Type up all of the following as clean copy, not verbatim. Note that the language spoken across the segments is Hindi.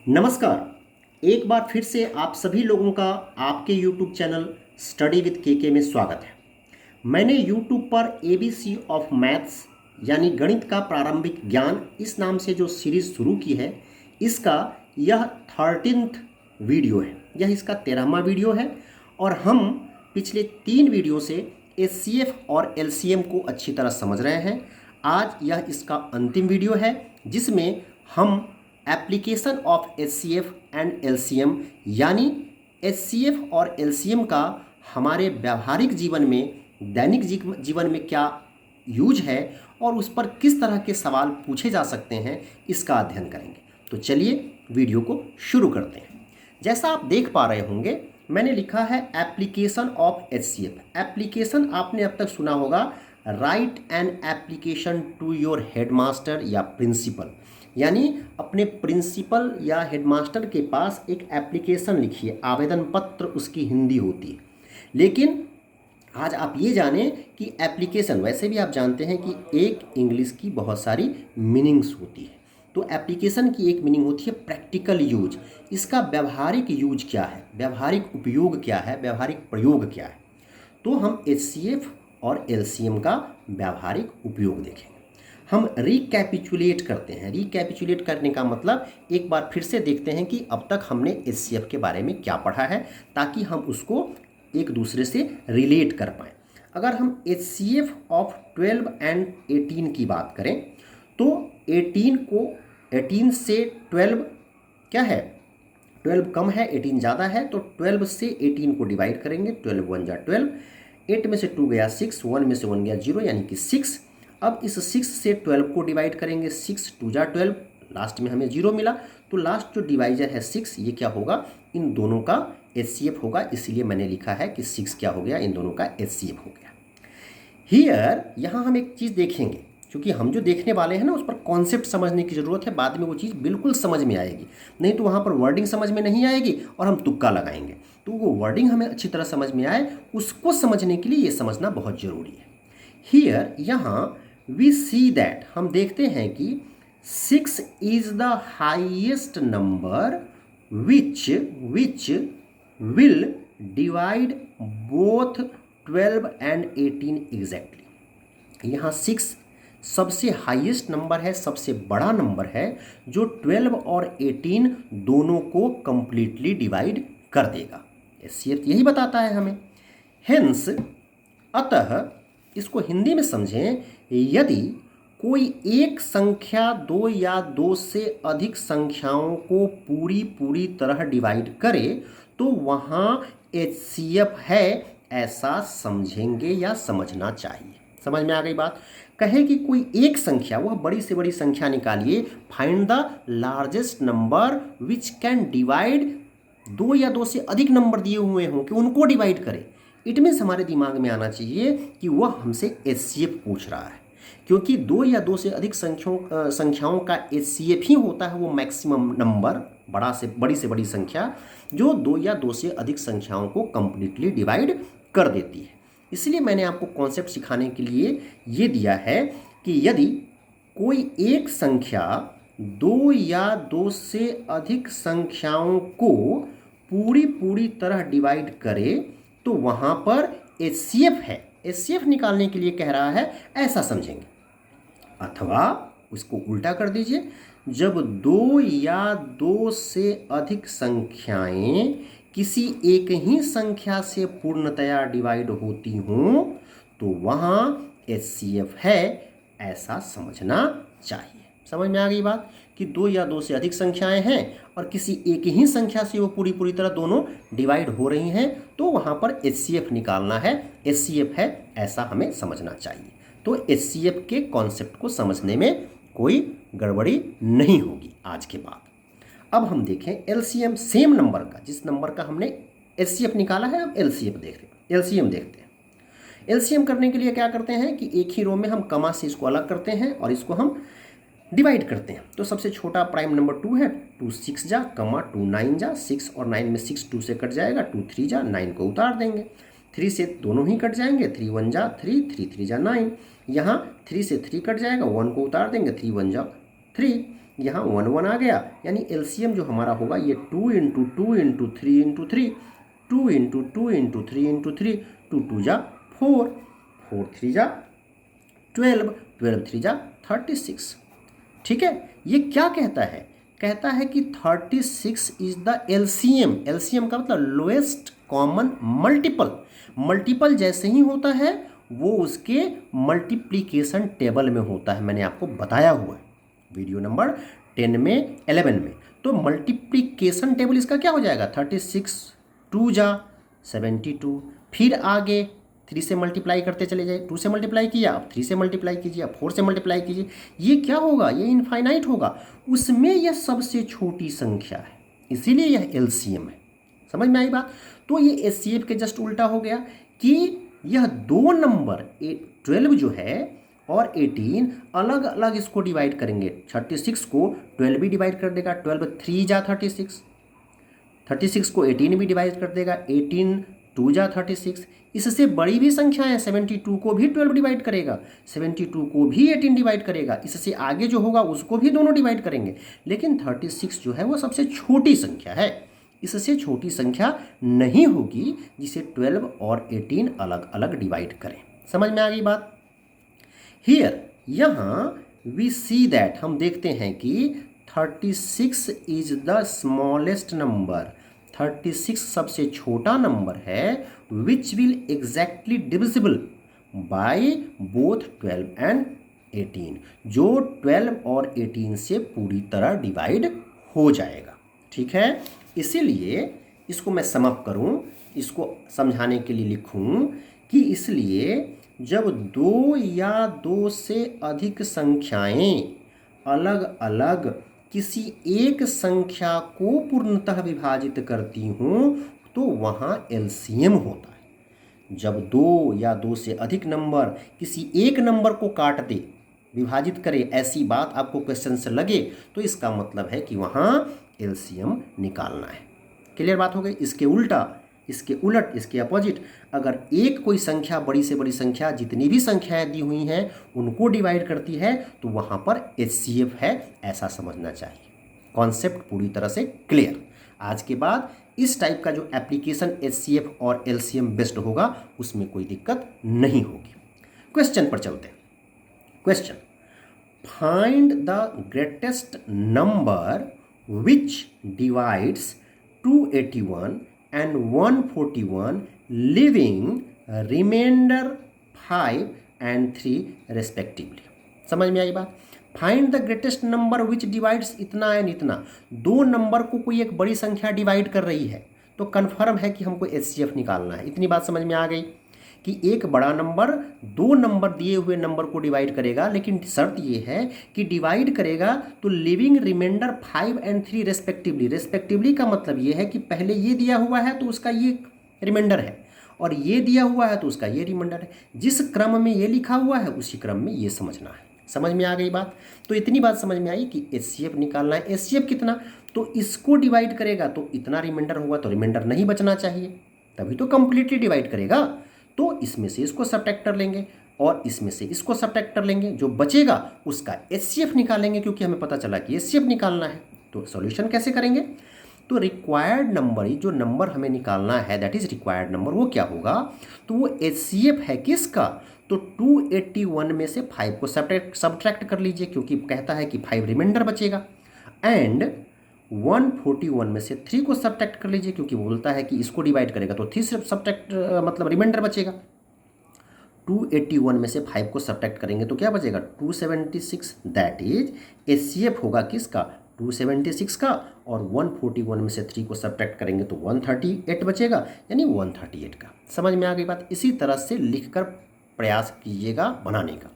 नमस्कार। एक बार फिर से आप सभी लोगों का आपके YouTube चैनल स्टडी विद के में स्वागत है। मैंने YouTube पर ABC ऑफ मैथ्स यानी गणित का प्रारंभिक ज्ञान इस नाम से जो सीरीज़ शुरू की है, इसका यह 13th वीडियो है। यह इसका 13वां वीडियो है और हम पिछले 3 वीडियो से HCF और LCM को अच्छी तरह समझ रहे हैं। आज यह इसका अंतिम वीडियो है जिसमें हम application of HCF and LCM यानी HCF और LCM का हमारे व्यावहारिक जीवन में, दैनिक जीवन में क्या यूज है और उस पर किस तरह के सवाल पूछे जा सकते हैं, इसका अध्ययन करेंगे। तो चलिए वीडियो को शुरू करते हैं। जैसा आप देख पा रहे होंगे, मैंने लिखा है एप्लीकेशन ऑफ HCF। एप्लीकेशन आपने अब तक सुना होगा, write an application to your headmaster या प्रिंसिपल, यानी अपने प्रिंसिपल या हेडमास्टर के पास एक एप्लीकेशन लिखिए। आवेदन पत्र उसकी हिंदी होती है। लेकिन आज आप ये जानें कि एप्लीकेशन, वैसे भी आप जानते हैं कि एक इंग्लिश की बहुत सारी मीनिंग्स होती है। तो एप्लीकेशन की एक मीनिंग होती है प्रैक्टिकल यूज। इसका व्यावहारिक यूज क्या है, व्यावहारिक उपयोग क्या है, व्यावहारिक प्रयोग क्या है। तो हम HCF और LCM का व्यावहारिक उपयोग देखेंगे। हम रिकैपिचुलेट करते हैं। रिकैपिचुलेट करने का मतलब एक बार फिर से देखते हैं कि अब तक हमने HCF के बारे में क्या पढ़ा है, ताकि हम उसको एक दूसरे से रिलेट कर पाएँ। अगर हम HCF ऑफ 12 एंड 18 की बात करें तो 18 से 12 क्या है, 12 कम है, 18 ज़्यादा है, तो 12 से 18 को डिवाइड करेंगे। 12 1 जा 12, 8 में से 2 गया 6, 1 में से 1 गया 0 यानी कि 6। अब इस 6 से 12 को डिवाइड करेंगे। 6 2 जा 12, लास्ट में हमें 0 मिला, तो लास्ट जो डिवाइजर है 6, ये क्या होगा, इन दोनों का HCF होगा। इसलिए मैंने लिखा है कि 6 क्या हो गया, इन दोनों का HCF हो गया। हियर यहाँ हम एक चीज़ देखेंगे, क्योंकि हम जो देखने वाले हैं ना, उस पर कॉन्सेप्ट समझने की ज़रूरत है। बाद में वो चीज़ बिल्कुल समझ में आएगी, नहीं तो वहाँ पर वर्डिंग समझ में नहीं आएगी और हम तुक्का लगाएंगे। तो वो वर्डिंग हमें अच्छी तरह समझ में आए, उसको समझने के लिए ये समझना बहुत ज़रूरी है। हियर यहाँ वी सी दैट, हम देखते हैं कि 6 is the highest number which will divide both 12 and 18 exactly. यहाँ 6 सबसे हाईएस्ट नंबर है, सबसे बड़ा नंबर है, जो 12 और 18 दोनों को कंप्लीटली डिवाइड कर देगा। HCF यही बताता है हमें। हेंस, अतः इसको हिंदी में समझें, यदि कोई एक संख्या 2 या 2 से अधिक संख्याओं को पूरी तरह डिवाइड करे तो वहाँ HCF है, ऐसा समझेंगे या समझना चाहिए। समझ में आ गई बात। कहे कि कोई एक संख्या, वह बड़ी से बड़ी संख्या निकालिए, find the largest number which can divide, 2 या 2 से अधिक नंबर दिए हुए हों कि उनको डिवाइड करे। इट मीन्स हमारे दिमाग में आना चाहिए कि वह हमसे HCF पूछ रहा है, क्योंकि 2 या 2 से अधिक संख्याओं का HCF ही होता है वो मैक्सिमम नंबर, बड़ी से बड़ी संख्या, जो 2 या 2 से अधिक संख्याओं को कंप्लीटली डिवाइड कर देती है। इसलिए मैंने आपको कॉन्सेप्ट सिखाने के लिए ये दिया है कि यदि कोई एक संख्या 2 या 2 से अधिक संख्याओं को पूरी तरह डिवाइड करे तो वहाँ पर HCF है। HCF निकालने के लिए कह रहा है, ऐसा समझेंगे। अथवा उसको उल्टा कर दीजिए, जब 2 या 2 से अधिक संख्याएं किसी एक ही संख्या से पूर्णतया डिवाइड होती हों तो वहाँ HCF है, ऐसा समझना चाहिए। समझ में आ गई बात कि 2 या 2 से अधिक संख्याएं हैं और किसी एक ही संख्या से वो पूरी तरह दोनों डिवाइड हो रही हैं, तो वहाँ पर HCF निकालना है। HCF है, ऐसा हमें समझना चाहिए। तो HCF के कॉन्सेप्ट को समझने में कोई गड़बड़ी नहीं होगी आज के बाद। अब हम देखें LCM, सेम नंबर का, जिस नंबर का हमने HCF निकाला है, अब LCM देखते हैं। LCM करने के लिए क्या करते हैं कि एक ही रो में हम कमा से इसको अलग करते हैं और इसको हम डिवाइड करते हैं। तो सबसे छोटा प्राइम नंबर 2 है, 2 6 जा, कमा 2 9 जा, 6 और 9 में 6 2 से कट जाएगा, 2 3 जा, 9 को उतार देंगे। 3 से दोनों ही कट जाएंगे, 3 1 जा 3, 3 3 जा 9। यहाँ 3 से 3 कट जाएगा, 1 को उतार देंगे, 3 1 जा 3। यहाँ 1 1 आ गया, यानी एलसीएम जो हमारा होगा ये 2 into 2 into 3 into 3, 2 into 2 into 3 into 3, 2 2 जा 4, 4 3 जा 12, 12 3 जा 36। ठीक है, ये क्या कहता है? कहता है कि 36 इज द एलसीएम। एलसीएम का मतलब लोएस्ट कॉमन मल्टीपल। मल्टीपल जैसे ही होता है वो उसके मल्टीप्लिकेशन टेबल में होता है, मैंने आपको बताया हुआ है वीडियो नंबर 10 में 11 में। तो मल्टीप्लिकेशन टेबल इसका क्या हो जाएगा? 36 2 जा 72, फिर आगे 3 से मल्टीप्लाई करते चले जाए, 2 से मल्टीप्लाई किया, अब 3 से मल्टीप्लाई कीजिए, अब 4 से मल्टीप्लाई कीजिए। ये क्या होगा? ये इनफाइनाइट होगा, उसमें यह सबसे छोटी संख्या है, इसीलिए यह एलसीएम है। समझ में आई बात? तो ये एचसीएफ के जस्ट उल्टा हो गया कि यह दो नंबर 12 जो है और 18 अलग अलग इसको डिवाइड करेंगे। 36 को 12 भी डिवाइड कर देगा, 12 3 जा 36, 36 को 18 भी डिवाइड कर देगा, 18 2 जा 36। इससे बड़ी भी संख्या है, 72 को भी 12 डिवाइड करेगा, 72 को भी 18 डिवाइड करेगा, इससे आगे जो होगा उसको भी दोनों डिवाइड करेंगे। लेकिन 36 जो है वो सबसे छोटी संख्या है, इससे छोटी संख्या नहीं होगी जिसे 12 और 18 अलग अलग डिवाइड करें। समझ में आ गई बात? हियर यहाँ वी सी दैट, हम देखते हैं कि 36 इज द स्मॉलेस्ट नंबर। 36 सबसे छोटा नंबर है which will exactly divisible by both 12 and 18, जो 12 और 18 से पूरी तरह डिवाइड हो जाएगा। ठीक है, इसीलिए इसको मैं समअप करूं, इसको समझाने के लिए लिखूं कि इसलिए जब दो या दो से अधिक संख्याएं अलग अलग किसी एक संख्या को पूर्णतः विभाजित करती हूं तो वहां एलसीएम होता है। जब दो या दो से अधिक नंबर किसी एक नंबर को काट दे, विभाजित करे, ऐसी बात आपको क्वेश्चन से लगे तो इसका मतलब है कि वहां एलसीएम निकालना है। क्लियर बात हो गई? इसके उल्टा, इसके उलट, इसके अपोजिट, अगर एक कोई संख्या बड़ी से बड़ी संख्या जितनी भी संख्याएं दी हुई हैं उनको डिवाइड करती है तो वहां पर एचसीएफ है, ऐसा समझना चाहिए। कॉन्सेप्ट पूरी तरह से क्लियर। आज के बाद इस टाइप का जो एप्लीकेशन एचसीएफ और एलसीएम बेस्ड होगा उसमें कोई दिक्कत नहीं होगी। क्वेश्चन पर चलते हैं। Question, find the greatest number which divides 281 and 141 leaving remainder 5 and 3 respectively। समझ में आई बात? Find the greatest number which divides इतना एंड इतना, दो नंबर को कोई एक बड़ी संख्या डिवाइड कर रही है तो कन्फर्म है कि हमको एचसीएफ निकालना है। इतनी बात समझ में आ गई कि एक बड़ा नंबर दो नंबर दिए हुए नंबर को डिवाइड करेगा, लेकिन शर्त ये है कि डिवाइड करेगा तो leaving remainder 5 and 3 respectively. Respectively का मतलब ये है कि पहले ये दिया हुआ है तो उसका ये रिमाइंडर है, और ये दिया हुआ है तो उसका ये रिमाइंडर है। जिस क्रम में ये लिखा हुआ है उसी क्रम में ये समझना है। समझ में आ गई बात? तो इतनी बात समझ में आई कि एचसीएफ निकालना है। एचसीएफ कितना? तो इसको डिवाइड करेगा तो इतना रिमाइंडर होगा, तो रिमाइंडर नहीं बचना चाहिए, तभी तो कंप्लीटली डिवाइड करेगा। तो इसमें से इसको सब्ट्रैक्ट कर लेंगे और इसमें से इसको सब्ट्रैक्ट कर लेंगे, जो बचेगा उसका एचसीएफ निकालेंगे, क्योंकि हमें पता चला कि एचसीएफ निकालना है। तो सॉल्यूशन कैसे करेंगे? तो रिक्वायर्ड नंबर, जो नंबर हमें निकालना है दैट इज रिक्वायर्ड नंबर, वो क्या होगा? तो वो एचसीएफ है किसका? तो 281 में से 5 को सब्ट्रैक्ट कर लीजिए, क्योंकि कहता है कि 5 रिमाइंडर बचेगा, एंड 141 में से 3 को सब्ट्रैक्ट कर लीजिए, क्योंकि बोलता है कि इसको डिवाइड करेगा तो 3 से सब्ट्रैक्ट मतलब रिमाइंडर बचेगा। 281 में से 5 को सब्ट्रैक्ट करेंगे तो क्या बचेगा? 276। दैट इज एचसीएफ होगा किसका? 276 का, और 141 में से 3 को सब्ट्रैक्ट करेंगे तो 138 बचेगा, यानी 138 का। समझ में आ गई बात? इसी तरह से लिखकर प्रयास कीजिएगा बनाने का।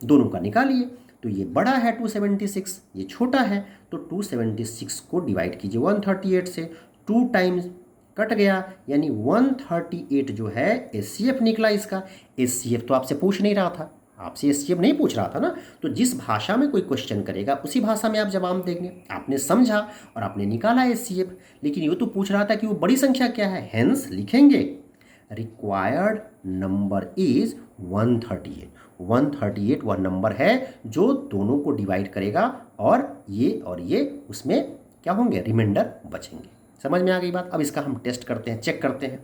दोनों का निकालिए, तो ये बड़ा है 276, ये छोटा है, तो 276 को डिवाइड कीजिए 138 से, 2 टाइम्स कट गया, यानी 138 जो है एचसीएफ निकला इसका। एचसीएफ तो आपसे पूछ नहीं रहा था, आपसे एचसीएफ नहीं पूछ रहा था ना, तो जिस भाषा में कोई क्वेश्चन करेगा उसी भाषा में आप जवाब देंगे। आपने समझा और आपने निकाला एचसीएफ, लेकिन ये तो पूछ रहा था कि वो बड़ी संख्या क्या है, हेंस लिखेंगे रिक्वायर्ड नंबर इज 138। 138 वह नंबर है जो दोनों को डिवाइड करेगा और ये उसमें क्या होंगे, रिमाइंडर बचेंगे। समझ में आ गई बात। अब इसका हम टेस्ट करते हैं, चेक करते हैं।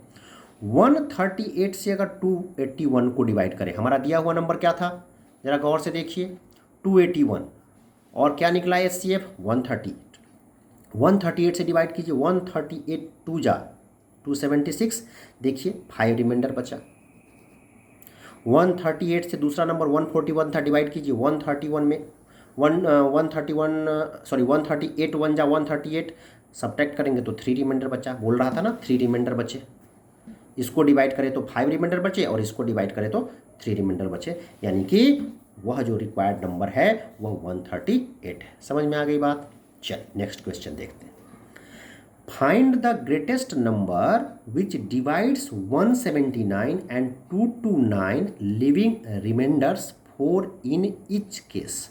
138 से अगर 281 को डिवाइड करें, हमारा दिया हुआ नंबर क्या था, ज़रा गौर से देखिए, 281, और क्या निकला HCF 138। 138 से डिवाइड कीजिए, 138 2 जा 276, देखिए 5 रिमाइंडर बचा। 138 से दूसरा नंबर 141 था, डिवाइड कीजिए, 131 में 138 1 जा 138, सब्ट्रैक्ट करेंगे तो 3 रिमाइंडर बचा। बोल रहा था ना 3 रिमाइंडर बचे। इसको डिवाइड करें तो 5 रिमाइंडर बचे और इसको डिवाइड करें तो 3 रिमाइंडर बचे, यानी कि वह जो रिक्वायर्ड नंबर है वह 138 है। समझ में आ गई बात। चलिए नेक्स्ट क्वेश्चन देखते हैं। Find the greatest number which divides 179 and 229 leaving remainders 4 in each case.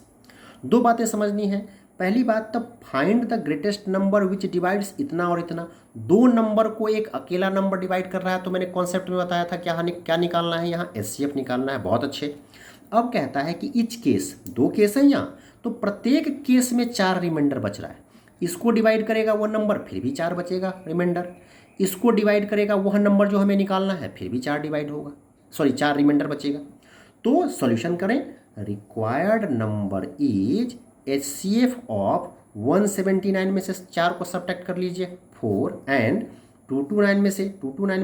दो बातें समझनी है। पहली बात, तब find the greatest number which divides इतना और इतना, दो नंबर को एक अकेला नंबर डिवाइड कर रहा है, तो मैंने कॉन्सेप्ट में बताया था क्या निकालना है, यहाँ HCF निकालना है। बहुत अच्छे। अब कहता है कि ईच केस, दो केस है यहाँ, तो प्रत्येक केस में 4 रिमाइंडर बच रहा है। इसको डिवाइड करेगा वह नंबर, फिर भी 4 बचेगा रिमाइंडर। इसको डिवाइड करेगा वह नंबर जो हमें निकालना है, फिर भी 4 डिवाइड होगा, 4 रिमाइंडर बचेगा। तो सॉल्यूशन करें, required number is HCF of 179 में से 4 को सब्ट्रैक्ट कर लीजिए 4, एंड 229 में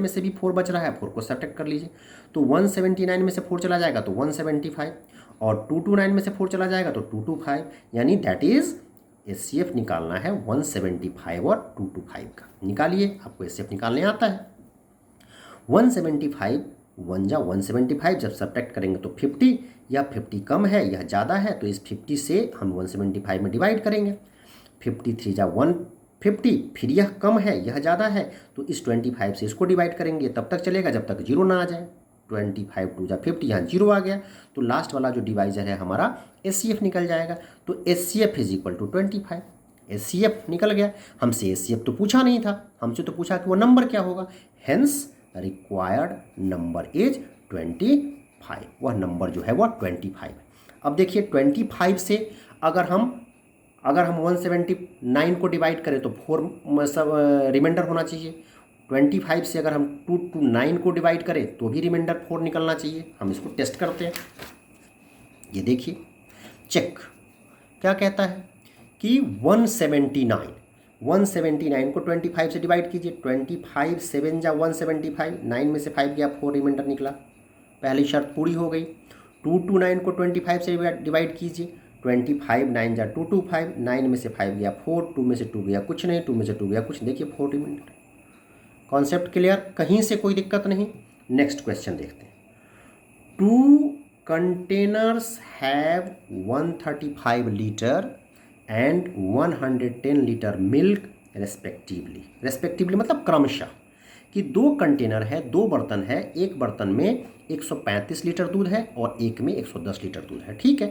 से भी 4 बच रहा है, 4 को सब्ट्रैक्ट कर लीजिए। तो 179 में से 4 चला जाएगा तो 175, और 229 में से 4 चला जाएगा तो 225, यानी दैट इज HCF निकालना है 175 और 225 का। निकालिए, आपको HCF निकालने आता है। 175 1 जा 175, जब सब्ट्रैक्ट करेंगे तो 50, यह 50 कम है, यह ज़्यादा है, तो इस 50 से हम 175 में डिवाइड करेंगे। 53 जा 150, फिर यह कम है, यह ज़्यादा है, तो इस 25 से इसको डिवाइड करेंगे, तब तक चलेगा जब तक 0 ना आ जाए। 25 2 जा 50, यहाँ 0 आ गया, तो लास्ट वाला जो डिवाइजर है हमारा HCF निकल जाएगा। तो HCF is equal to 25। HCF निकल गया। हमसे HCF तो पूछा नहीं था, हमसे तो पूछा कि वो नंबर क्या होगा। Hence required number is 25। वह नंबर जो है वह 25। अब देखिए 25 से अगर हम 179 को डिवाइड करें तो 4 सब रिमाइंडर होना चाहिए। 25 से अगर हम 229 को डिवाइड करें तो भी रिमाइंडर 4 निकलना चाहिए। हम इसको टेस्ट करते हैं। ये देखिए, चेक क्या कहता है कि 179 को 25 से डिवाइड कीजिए। 25 7 जा 175, 9 में से 5 गया, 4 रिमाइंडर निकला, पहली शर्त पूरी हो गई। 229 को 25 से डिवाइड कीजिए। 25 9 जा 225, 9 में से 5 गया 4, 2 में से 2 गया कुछ नहीं, 2 में से 2 गया कुछ, देखिए 4 रिमाइंडर। कॉन्सेप्ट क्लियर, कहीं से कोई दिक्कत नहीं। नेक्स्ट क्वेश्चन देखते हैं। 2 containers have 135 litre and 110 litre milk respectively मतलब क्रमशः, कि 2 कंटेनर है, 2 बर्तन है, एक बर्तन में 135 लीटर दूध है और एक में 110 लीटर दूध है। ठीक है।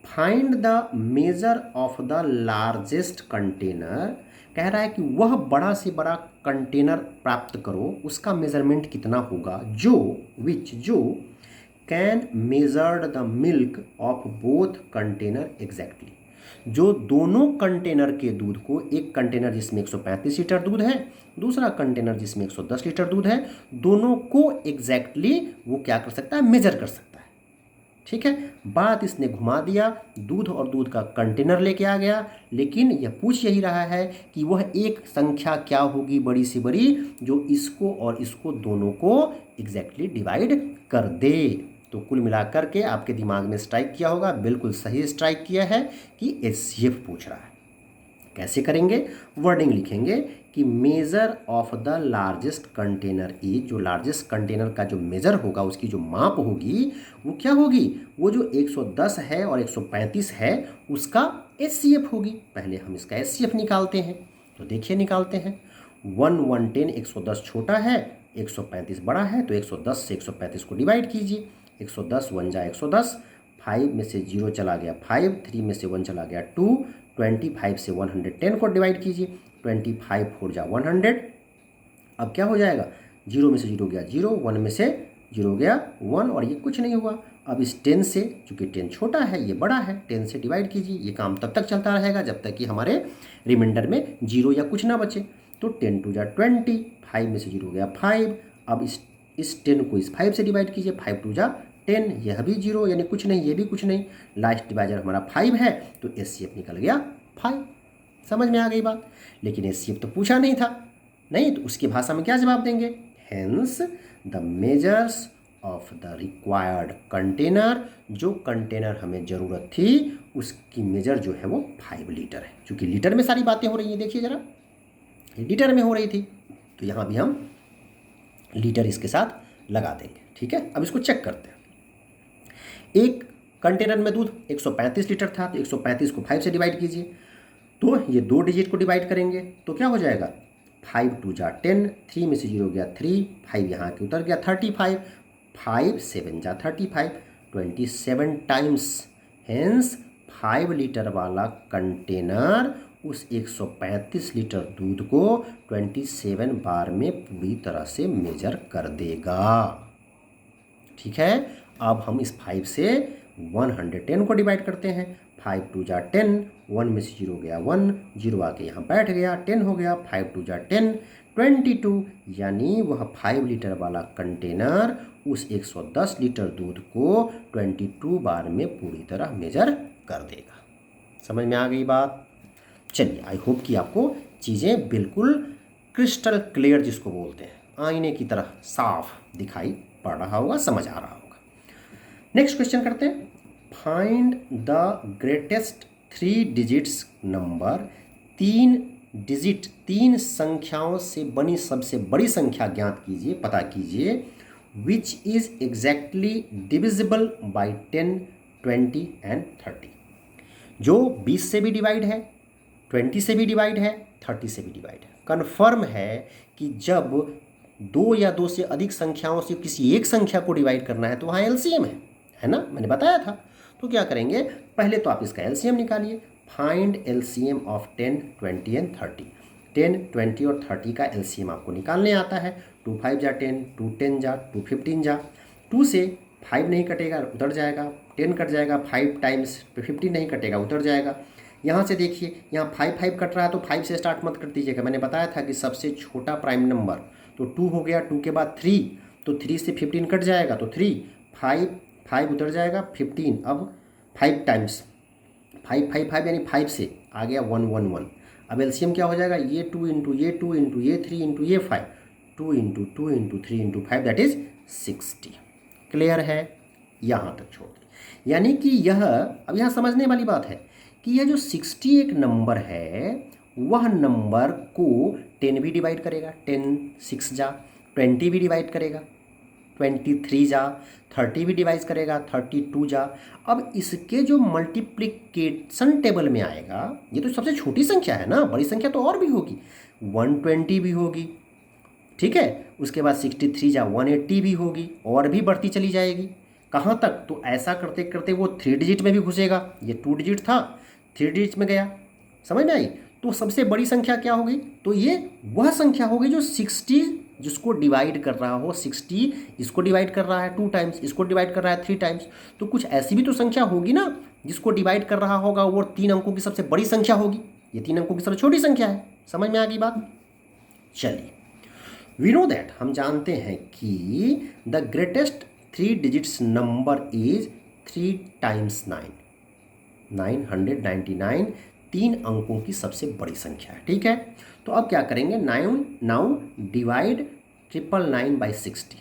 Find the measure of the largest container, कह रहा है कि वह बड़ा से बड़ा कंटेनर प्राप्त करो, उसका मेजरमेंट कितना होगा, जो can measured the milk of both container exactly, जो दोनों कंटेनर के दूध को, एक कंटेनर जिसमें 135 लीटर दूध है, दूसरा कंटेनर जिसमें 110 लीटर दूध है, दोनों को एग्जैक्टली वो क्या कर सकता है, मेजर कर सकता है। ठीक है, बात इसने घुमा दिया, दूध और दूध का कंटेनर लेके आ गया, लेकिन यह पूछ यही रहा है कि वह एक संख्या क्या होगी बड़ी से बड़ी जो इसको और इसको दोनों को एग्जैक्टली डिवाइड कर दे। तो कुल मिलाकर के आपके दिमाग में स्ट्राइक किया होगा, बिल्कुल सही स्ट्राइक किया है कि HCF पूछ रहा है। कैसे करेंगे, वर्डिंग लिखेंगे कि measure of the largest container is, जो लार्जेस्ट कंटेनर का जो मेजर होगा, उसकी जो माप होगी वो क्या होगी, वो जो 110 है और 135 है उसका HCF होगी। पहले हम इसका HCF निकालते हैं, तो देखिए निकालते हैं। 110 110 छोटा है, 135 बड़ा है, तो 110 से 135 को डिवाइड कीजिए। 110 1 जा 110, 5 में से 0 चला गया 5, 3 में से 1 चला गया 2, 25 से 110 को डिवाइड कीजिए। 25 4 जा 100, अब क्या हो जाएगा, 0 में से 0 गया 0, 1 में से 0 गया 1, और ये कुछ नहीं हुआ। अब इस 10 से, चूँकि 10 छोटा है ये बड़ा है, 10 से डिवाइड कीजिए। ये काम तब तक चलता रहेगा जब तक कि हमारे रिमाइंडर में 0 या कुछ ना बचे। तो 10 टू जा 20, 5 में से 0 गया 5। अब इस 10 को इस 5 से डिवाइड कीजिए, 5 टू जा 10, यह भी 0 यानी कुछ नहीं, ये भी कुछ नहीं। लास्ट डिवाइजर हमारा 5 है तो एचसीएफ निकल गया 5। समझ में आ गई बात। लेकिन एचसीएफ तो पूछा नहीं था, नहीं तो उसकी भाषा में क्या जवाब देंगे? Hence the measures of the required container, जो कंटेनर हमें ज़रूरत थी उसकी मेजर जो है वो 5 लीटर है। क्योंकि लीटर में सारी बातें हो रही हैं, देखिए ज़रा, लीटर में हो रही थी तो यहाँ भी हम लीटर इसके साथ लगा देंगे। ठीक है, अब इसको चेक करते हैं। एक कंटेनर में दूध 135 लीटर था तो 135 को 5 से डिवाइड कीजिए, तो ये 2 डिजिट को डिवाइड करेंगे तो क्या हो जाएगा? 5 टू जा 10, 3 में से 0 गया 3, 5 यहाँ के उतर गया 35, 5 7 जा 35, 27 टाइम्स। हेंस 5 लीटर वाला कंटेनर उस 135 लीटर दूध को 27 बार में पूरी तरह से मेजर कर देगा। ठीक है, अब हम इस 5 से 110 को डिवाइड करते हैं। 5 टू जा 10, 1 में से 0 गया 1, 0 आके यहाँ बैठ गया, 10 हो गया। 5 टू जा 10, 22, यानी वह 5 लीटर वाला कंटेनर उस 110 लीटर दूध को 22 बार में पूरी तरह मेजर कर देगा। समझ में आ गई बात? चलिए, आई होप कि आपको चीज़ें बिल्कुल क्रिस्टल क्लियर, जिसको बोलते हैं आईने की तरह साफ दिखाई पड़ रहा होगा, समझ आ रहा होगा। नेक्स्ट क्वेश्चन करते हैं। Find the greatest 3 digits number. 3 संख्याओं से बनी सबसे बड़ी संख्या ज्ञात कीजिए, पता कीजिए। Which is exactly divisible by 10, 20 and 30। जो 20 से भी डिवाइड है, 20 से भी डिवाइड है, 30 से भी डिवाइड है। कन्फर्म है कि जब 2 या 2 से अधिक संख्याओं से किसी एक संख्या को डिवाइड करना है तो वहाँ एलसीएम है ना, मैंने बताया था। तो क्या करेंगे, पहले तो आप इसका एलसीएम निकालिए। Find LCM of 10, 20 and 30। 10, 20 और 30 का एलसीएम आपको निकालने आता है। 2 5 जा 10, 2 10 जा, 2 15 जा। 2 से 5 नहीं कटेगा, उतर जाएगा। 10 कट जाएगा, 5 टाइम्स 15 नहीं कटेगा, उतर जाएगा। यहाँ से देखिए, यहाँ 5 5 कट रहा है तो 5 से स्टार्ट मत कर दीजिएगा। मैंने बताया था कि सबसे छोटा प्राइम नंबर तो 2 हो गया। 2 के बाद 3, तो 3 से 15 कट जाएगा तो 3, 5 5 उतर जाएगा, 15। अब 5 टाइम्स 5 5 5 यानी 5 से आ गया 1 1 1। अब एलसीएम क्या हो जाएगा? ये 2 इंटू ये 2 इंटू ये 3 इंटू ये 5, 2 into 2 into 3 into 5, that is 60। Clear है? यहाँ तक छोड़ दें। यानी कि यह, अब यहाँ समझने वाली बात है कि यह जो 60 एक नंबर है, वह नंबर को 10 भी डिवाइड करेगा, 10 6 जा। 20 भी डिवाइड करेगा, 23 जा। 30 भी डिवाइड करेगा, 32 जा। अब इसके जो मल्टीप्लिकेशन टेबल में आएगा, ये तो सबसे छोटी संख्या है ना, बड़ी संख्या तो और भी होगी, 120 भी होगी। ठीक है, उसके बाद 63 जा 180 भी होगी, और भी बढ़ती चली जाएगी। कहाँ तक? तो ऐसा करते करते वो 3 डिजिट में भी घुसेगा। ये 2 डिजिट था, 3 डिजिट में गया। समझ में आई? तो सबसे बड़ी संख्या क्या होगी? तो ये वह संख्या होगी जो 60 जिसको डिवाइड कर रहा हो। 60 इसको डिवाइड कर रहा है 2 टाइम्स, इसको डिवाइड कर रहा है 3 टाइम्स। तो कुछ ऐसी भी तो संख्या होगी ना जिसको डिवाइड कर रहा होगा, वो 3 अंकों की सबसे बड़ी संख्या होगी। ये 3 अंकों की सबसे छोटी संख्या है। समझ में आ गई बात? चलिए, वी नो दैट, हम जानते हैं कि the greatest 3 digits number is 3 times 9, 999 3 अंकों की सबसे बड़ी संख्या है। ठीक है, तो अब क्या करेंगे? Now divide 999 by 60।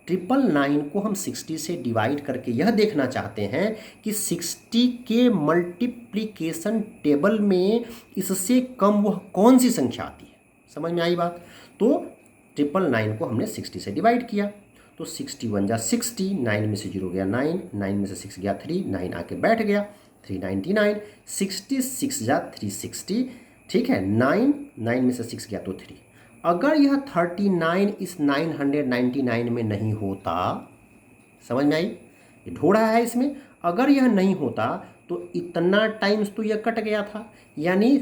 999 को हम 60 से डिवाइड करके यह देखना चाहते हैं कि 60 के मल्टीप्लिकेशन टेबल में इससे कम वह कौन सी संख्या आती है। समझ में आई बात? तो 999 को हमने 60 से डिवाइड किया, तो 61 जा 60, 9 में से 0 गया 9, 9 में से 6 गया 3, 9 आके बैठ गया, 399। 66 जा 360। ठीक है, 9 में से 6 गया तो 3। अगर यह 39 इस 999 में नहीं होता, समझ में आई? ये ढोड़ा है इसमें। अगर यह नहीं होता तो इतना टाइम्स तो यह कट गया था, यानी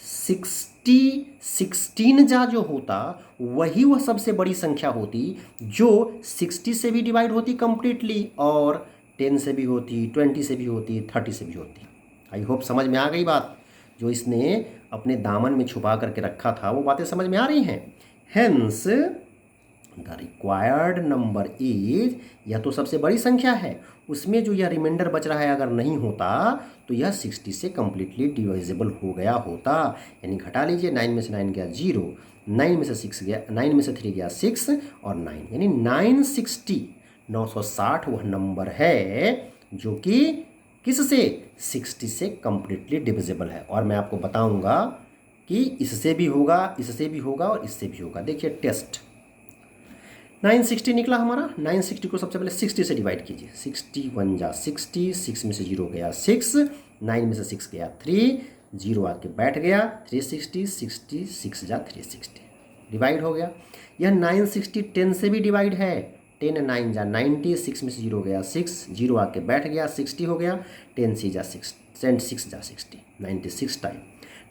16 जा जो होता वही वह सबसे बड़ी संख्या होती जो 60 से भी डिवाइड होती कंप्लीटली और 10 से भी होती, 20 से भी होती, 30 से भी होती। आई होप समझ में आ गई बात। जो इसने अपने दामन में छुपा करके रखा था वो बातें समझ में आ रही हैं। Hence the required number is, यह तो सबसे बड़ी संख्या है, उसमें जो यह रिमाइंडर बच रहा है अगर नहीं होता तो यह 60 से कम्प्लीटली डिवाइजेबल हो गया होता। यानी घटा लीजिए, 9 में से 9 गया 0, 9 में से 6 गया, 9 में से 3 गया 6 और 9, यानी 960 960 वह नंबर है जो कि किससे 60 से कम्प्लीटली डिविजिबल है। और मैं आपको बताऊंगा कि इससे भी होगा, इससे भी होगा और इससे भी होगा। देखिए टेस्ट 960 निकला हमारा। 960 को सबसे पहले 60 से डिवाइड कीजिए। 61 जा 60, 6 में से 0 गया 6, 9 में से 6 गया 3, 0 आके बैठ गया 360, 60 6 जा 360 डिवाइड हो गया। यह 960 10 से भी डिवाइड है। 10 9 जा 90, 6 में से 0 गया 6, 0 आके बैठ गया 60 हो गया। 10 6 जा 6, 6 जा 60, 96 टाइम।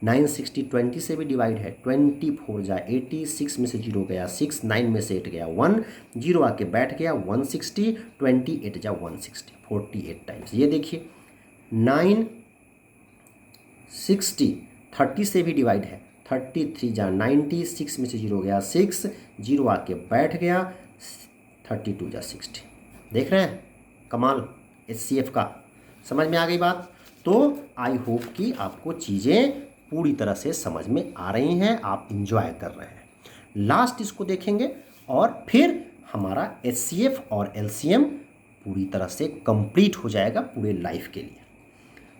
960 20 से भी डिवाइड है। 24 जा 80, 6 में से 0 गया 6, 9 में से 8 गया 1, 0 आके बैठ गया 160, 28 जा 160, 48 टाइम्स। ये देखिए 960 30 से भी डिवाइड है। 33 जा 90, 6 में से 0 गया 6, 0 आके बैठ गया 32 जा 60। देख रहे हैं कमाल HCF का। समझ में आ गई बात। तो आई होप कि आपको चीज़ें पूरी तरह से समझ में आ रही हैं, आप इंजॉय कर रहे हैं। लास्ट इसको देखेंगे और फिर हमारा HCF और LCM पूरी तरह से कंप्लीट हो जाएगा पूरे लाइफ के लिए।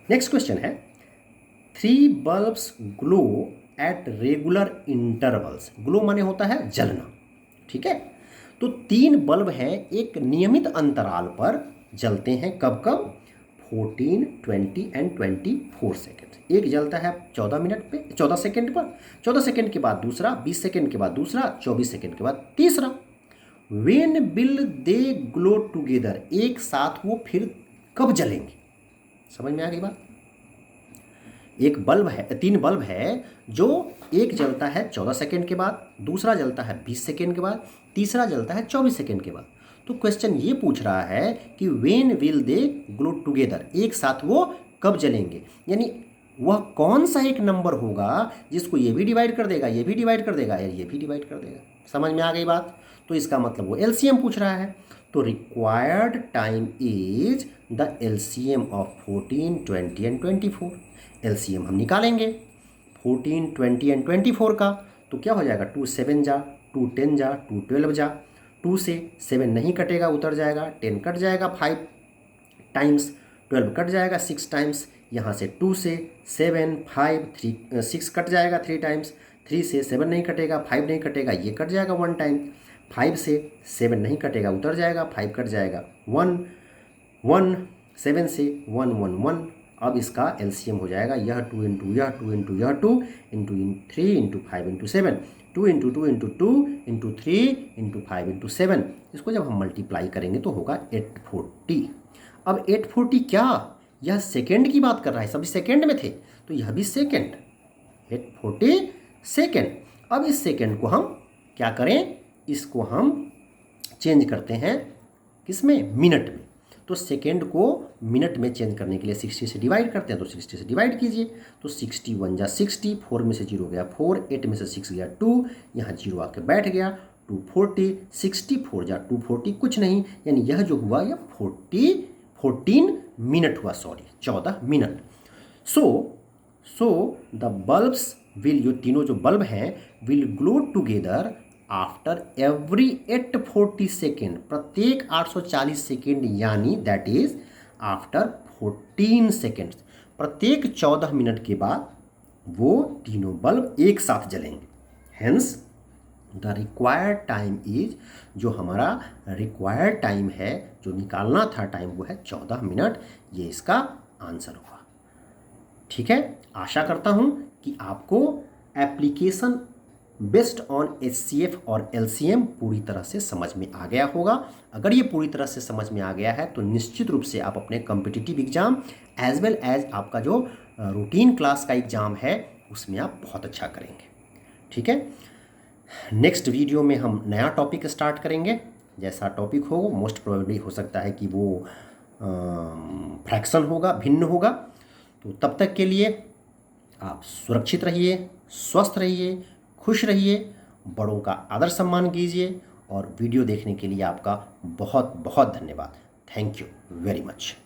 नेक्स्ट क्वेश्चन है 3 bulbs glow at regular intervals. Glow माने होता है जलना, ठीक है। तो 3 बल्ब हैं एक नियमित अंतराल पर जलते हैं। कब कब? 14, 20 एंड 24 सेकेंड। एक जलता है 14 मिनट पे, 14 सेकेंड पर, 14 सेकेंड के बाद दूसरा, 20 सेकेंड के बाद दूसरा, 24 सेकेंड के बाद तीसरा। When will they glow together, एक साथ वो फिर कब जलेंगे? समझ में आ गई बात। एक बल्ब है, 3 बल्ब है जो एक जलता है 14 सेकेंड के बाद, दूसरा जलता है 20 सेकेंड के बाद, तीसरा जलता है 24 सेकेंड के बाद। तो क्वेश्चन ये पूछ रहा है कि when will they glow together, एक साथ वो कब जलेंगे। यानी वह कौन सा एक नंबर होगा जिसको ये भी डिवाइड कर देगा, ये भी डिवाइड कर देगा, या ये भी डिवाइड कर देगा। समझ में आ गई बात। तो इसका मतलब वो LCM पूछ रहा है। तो required time is the LCM of 14, 20 and 24। LCM हम निकालेंगे 14, 20 एंड 24 का। तो क्या हो जाएगा? 2 7 जा, 2 10 जा, 2 12 जा। 2 से 7 नहीं कटेगा, उतर जाएगा। 10 कट जाएगा 5 टाइम्स, 12 कट जाएगा 6 टाइम्स। यहाँ से 2 से 7 5 3 6 कट जाएगा 3 टाइम्स। 3 से 7 नहीं कटेगा, 5 नहीं कटेगा, ये कट जाएगा 1 टाइम। 5 से 7 नहीं कटेगा, उतर जाएगा, 5 कट जाएगा 1 1, 7 से 1 1 1। अब इसका LCM हो जाएगा यह 2 इंटू यह 2 इंटू यह 2 into 3 into 5 into 7, 2 into 2 into 2 into 3 into 5 into 7। इसको जब हम मल्टीप्लाई करेंगे तो होगा 840। अब 840 क्या? यह सेकेंड की बात कर रहा है, सभी सेकेंड में थे, तो यह भी सेकेंड, 840 सेकेंड। अब इस सेकेंड को हम क्या करें? इसको हम चेंज करते हैं किसमें? मिनट में। तो सेकेंड को मिनट में चेंज करने के लिए 60 से डिवाइड करते हैं। तो 60 से डिवाइड कीजिए। तो 61 जा 60, 4 में से 0 गया 4, 8 में से 6 गया 2, यहाँ 0 आके बैठ गया 240, 64 जा 240 कुछ नहीं, यानी यह जो हुआ यह 14 मिनट हुआ, sorry 14 minute. So the bulbs will, जो तीनों जो बल्ब हैं, will glow together after every 840 second, प्रत्येक 840 सेकेंड, यानी दैट इज आफ्टर 14 सेकेंड्स, प्रत्येक 14 मिनट के बाद वो तीनों बल्ब एक साथ जलेंगे। Hence the required time is, जो हमारा रिक्वायर्ड टाइम है, जो निकालना था टाइम, वो है 14 मिनट। ये इसका आंसर होगा। ठीक है, आशा करता हूँ कि आपको एप्लीकेशन बेस्ड ऑन HCF और LCM पूरी तरह से समझ में आ गया होगा। अगर ये पूरी तरह से समझ में आ गया है तो निश्चित रूप से आप अपने competitive exam as well as आपका जो रूटीन क्लास का एग्ज़ाम है उसमें आप बहुत अच्छा करेंगे। ठीक है, नेक्स्ट वीडियो में हम नया टॉपिक स्टार्ट करेंगे। जैसा टॉपिक हो मोस्ट प्रोबेबली हो सकता है कि वो फ्रैक्शन होगा, भिन्न होगा। तो तब तक के लिए आप सुरक्षित रहिए, स्वस्थ रहिए, खुश रहिए, बड़ों का आदर सम्मान कीजिए और वीडियो देखने के लिए आपका बहुत बहुत धन्यवाद। Thank you very much.